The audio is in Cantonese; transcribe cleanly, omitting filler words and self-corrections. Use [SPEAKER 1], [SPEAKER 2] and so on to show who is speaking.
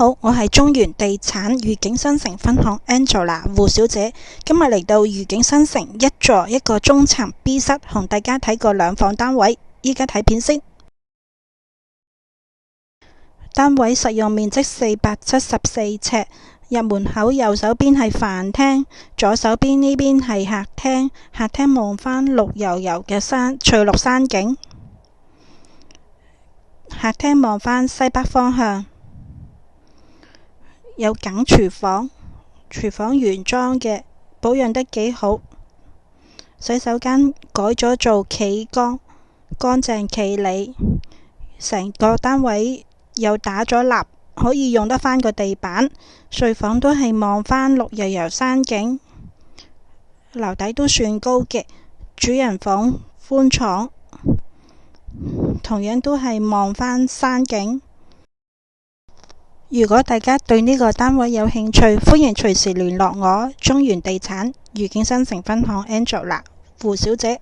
[SPEAKER 1] 好，我係中原地產愉景新城分行 Angela 胡小姐。今日嚟到愉景新城一座一個中層 B 室，同大家睇個兩房單位。依家睇片先。單位實用面積474尺，入門口右手邊係飯廳，左手邊呢邊係客廳。客廳望返綠油油嘅翠綠山景。客廳望返西北方向。有梗廚房，廚房原裝嘅，保養得幾好。洗手間改咗做企缸，乾淨企理。成個單位又打咗蠟，可以用得返個地板。睡房都係望返綠油油山景，樓底都算高嘅。主人房寬敞，同樣都係望返山景。如果大家對呢個單位有興趣，歡迎隨時聯絡我，中原地產愉景新城分行 Angela 胡小姐。